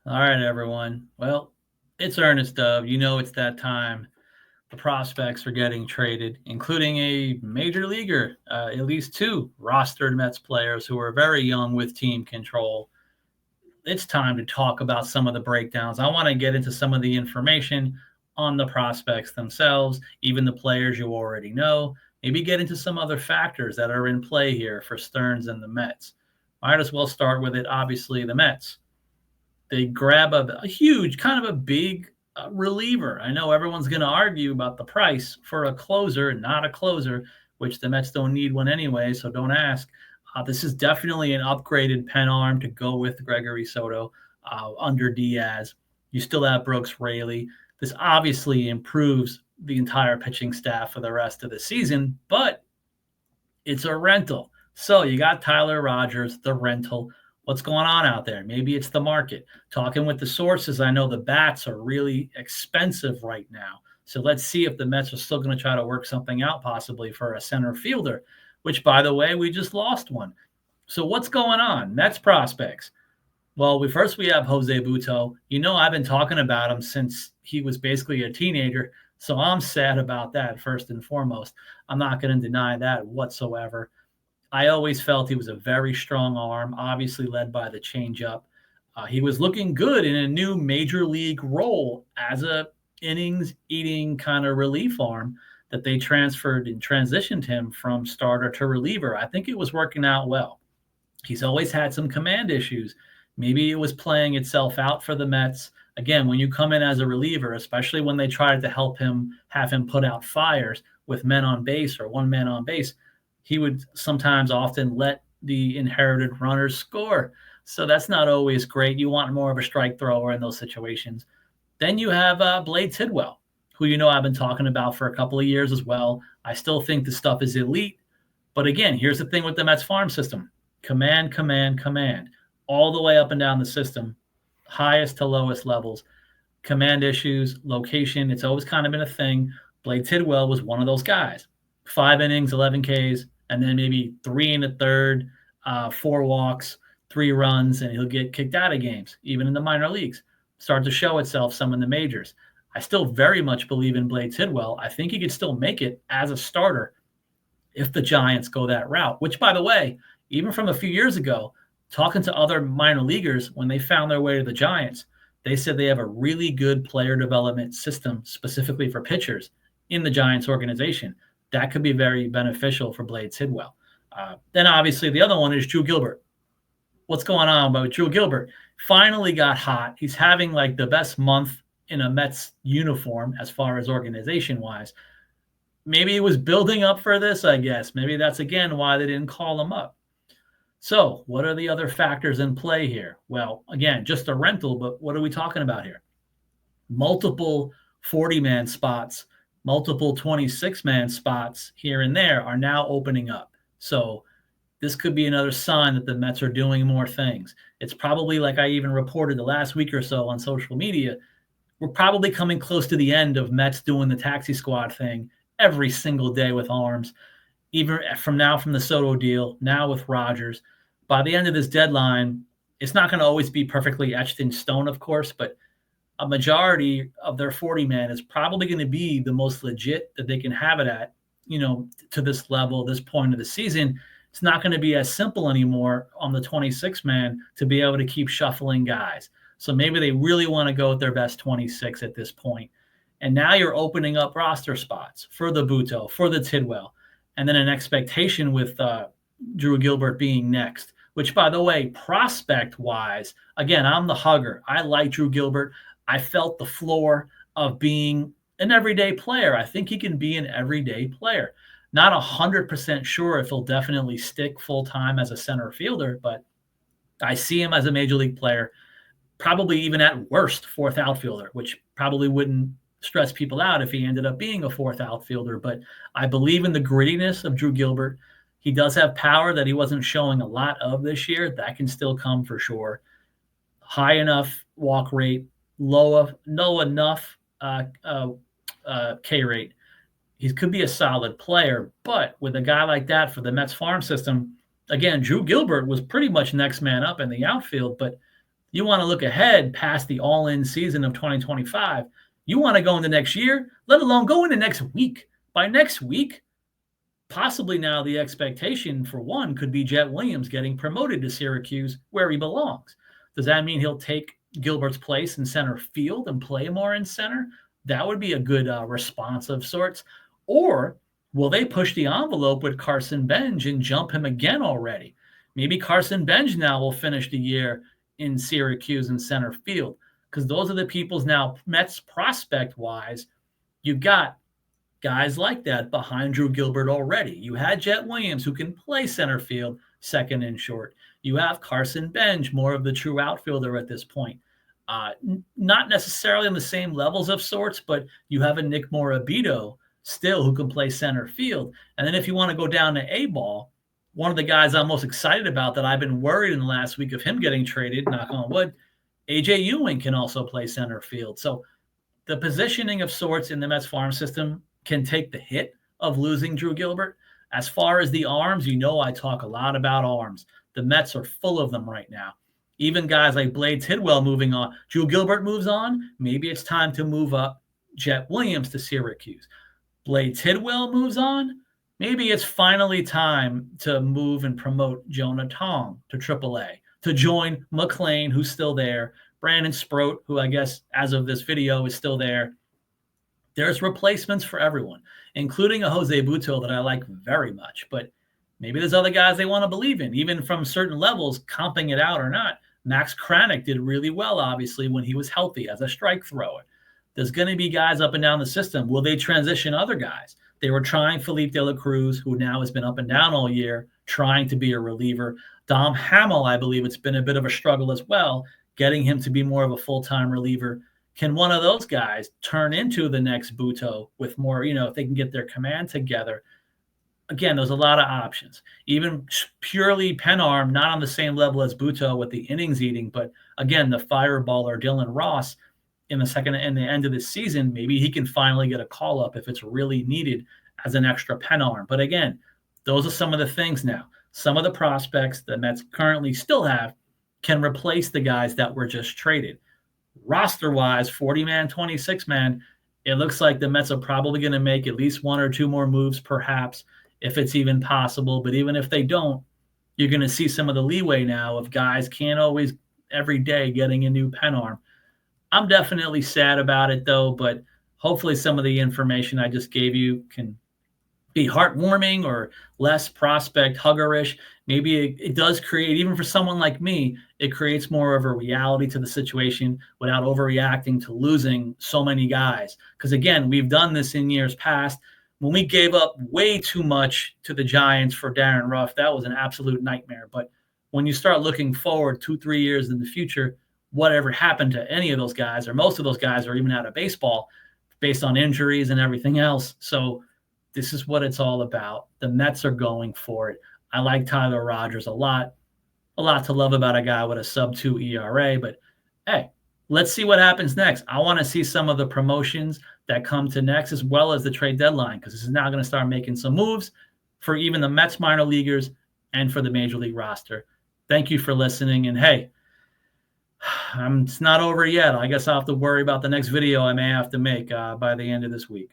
All right, everyone. Well, it's Ernest Dove. You know it's that time. The prospects are getting traded, including a major leaguer, at least two rostered Mets players who are very young with team control. It's time to talk about some of the breakdowns. I want to get into some of the information on the prospects themselves, even the players you already know. Maybe get into some other factors that are in play here for Stearns and the Mets. Might as well start with it. Obviously, the Mets. They grab a huge, kind of a big reliever. I know everyone's going to argue about the price for a closer, not a closer, which the Mets don't need one anyway, so don't ask. This is definitely an upgraded pen arm to go with Gregory Soto under Diaz. You still have Brooks Raley. This obviously improves the entire pitching staff for the rest of the season, but it's a rental. So you got Tyler Rogers, the rental. What's going on out there? Maybe it's the market. Talking with the sources, I know the bats are really expensive right now. So let's see if the Mets are still going to try to work something out, possibly for a center fielder, which, by the way, we just lost one. So what's going on? Mets prospects. Well, we have Jose Buto. You know, I've been talking about him since he was basically a teenager. So I'm sad about that, first and foremost. I'm not going to deny that whatsoever. I always felt he was a very strong arm, obviously led by the changeup. He was looking good in a new major league role as a innings eating kind of relief arm that they transferred and transitioned him from starter to reliever. I think it was working out well. He's always had some command issues. Maybe it was playing itself out for the Mets. Again, when you come in as a reliever, especially when they tried to help him, have him put out fires with men on base or one man on base, he would sometimes often let the inherited runners score. So that's not always great. You want more of a strike thrower in those situations. Then you have Blade Tidwell, who you know I've been talking about for a couple of years as well. I still think the stuff is elite. But again, here's the thing with the Mets farm system: command, command, command, all the way up and down the system, highest to lowest levels. Command issues, location, it's always kind of been a thing. Blake Tidwell was one of those guys. 5 innings, 11 Ks, and then maybe three in the third, 4 walks, 3 runs, and he'll get kicked out of games, even in the minor leagues. Start to show itself some in the majors. I still very much believe in Blade Tidwell. I think he could still make it as a starter if the Giants go that route, which, by the way, even from a few years ago, talking to other minor leaguers, when they found their way to the Giants, they said they have a really good player development system specifically for pitchers in the Giants organization. That could be very beneficial for Blade Tidwell. Then obviously the other one is Drew Gilbert. What's going on about Drew Gilbert? Finally got hot. He's having like the best month in a Mets uniform as far as organization wise. Maybe it was building up for this, I guess. Maybe that's again why they didn't call him up. So, what are the other factors in play here? Well, again, just a rental, but what are we talking about here? Multiple 40-man spots, multiple 26-man spots here and there are now opening up. So, this could be another sign that the Mets are doing more things. It's probably, like I even reported the last week or so on social media, we're probably coming close to the end of Mets doing the taxi squad thing every single day with arms, even from the Soto deal, now with Rogers. By the end of this deadline, it's not going to always be perfectly etched in stone, of course, but a majority of their 40 man is probably going to be the most legit that they can have it at, to this level, this point of the season. It's not going to be as simple anymore on the 26 man to be able to keep shuffling guys. So maybe they really want to go with their best 26 at this point. And now you're opening up roster spots for the Buto, for the Tidwell, and then an expectation with Drew Gilbert being next, which, by the way, prospect-wise, again, I'm the hugger. I like Drew Gilbert. I felt the floor of being an everyday player. I think he can be an everyday player. Not 100% sure if he'll definitely stick full-time as a center fielder, but I see him as a major league player, probably even at worst fourth outfielder, which probably wouldn't stress people out if he ended up being a fourth outfielder. But I believe in the grittiness of Drew Gilbert. He does have power that he wasn't showing a lot of this year. That can still come for sure. High enough walk rate, low enough K rate. He could be a solid player, but with a guy like that for the Mets farm system, again, Drew Gilbert was pretty much next man up in the outfield, but You want to look ahead past the all-in season of 2025. You want to go into next year, let alone go into next week. By next week, possibly now the expectation for one could be Jet Williams getting promoted to Syracuse where he belongs. Does that mean he'll take Gilbert's place in center field and play more in center? That would be a good response of sorts. Or will they push the envelope with Carson Benj and jump him again already? Maybe Carson Benj now will finish the year in Syracuse in center field, because those are the people's now Mets prospect wise. You got guys like that behind Drew Gilbert already. You had Jet Williams, who can play center field, second and short. You have Carson Benj, more of the true outfielder at this point. Not necessarily on the same levels of sorts, but you have a Nick Morabito still who can play center field. And then if you want to go down to A-ball, one of the guys I'm most excited about that I've been worried in the last week of him getting traded, knock on wood, A.J. Ewing can also play center field. So the positioning of sorts in the Mets farm system can take the hit of losing Drew Gilbert. As far as the arms, I talk a lot about arms. The Mets are full of them right now. Even guys like Blade Tidwell moving on. Drew Gilbert moves on. Maybe it's time to move up Jet Williams to Syracuse. Blade Tidwell moves on. Maybe it's finally time to move and promote Jonah Tong to AAA, to join McLean, who's still there, Brandon Sproat, who I guess as of this video is still there. There's replacements for everyone, including a Jose Butto that I like very much. But maybe there's other guys they want to believe in, even from certain levels, comping it out or not. Max Kranick did really well, obviously, when he was healthy as a strike thrower. There's going to be guys up and down the system. Will they transition other guys? They were trying Felipe De La Cruz, who now has been up and down all year, trying to be a reliever. Dom Hamill, I believe it's been a bit of a struggle as well, getting him to be more of a full-time reliever. Can one of those guys turn into the next Butto with more, if they can get their command together? Again, there's a lot of options. Even purely pen arm, not on the same level as Butto with the innings eating, but again, the fireballer Dylan Ross in the end of the season, maybe he can finally get a call up if it's really needed as an extra pen arm. But again, those are some of the things now. Some of the prospects the Mets currently still have can replace the guys that were just traded. Roster-wise, 40-man, 26-man, it looks like the Mets are probably going to make at least one or two more moves, perhaps, if it's even possible. But even if they don't, you're going to see some of the leeway now of guys can't always every day getting a new pen arm. I'm definitely sad about it, though, but hopefully some of the information I just gave you can be heartwarming or less prospect huggerish. Maybe it does create, even for someone like me, it creates more of a reality to the situation without overreacting to losing so many guys. Because again, we've done this in years past. When we gave up way too much to the Giants for Darren Ruff, that was an absolute nightmare. But when you start looking forward 2-3 years in the future, whatever happened to any of those guys, or most of those guys are even out of baseball based on injuries and everything else. So this is what it's all about. The Mets are going for it. I like Tyler Rogers a lot to love about a guy with a sub-2 ERA. But, hey, let's see what happens next. I want to see some of the promotions that come to next as well as the trade deadline, because this is now going to start making some moves for even the Mets minor leaguers and for the Major League roster. Thank you for listening. And, hey, it's not over yet. I guess I'll have to worry about the next video I may have to make by the end of this week.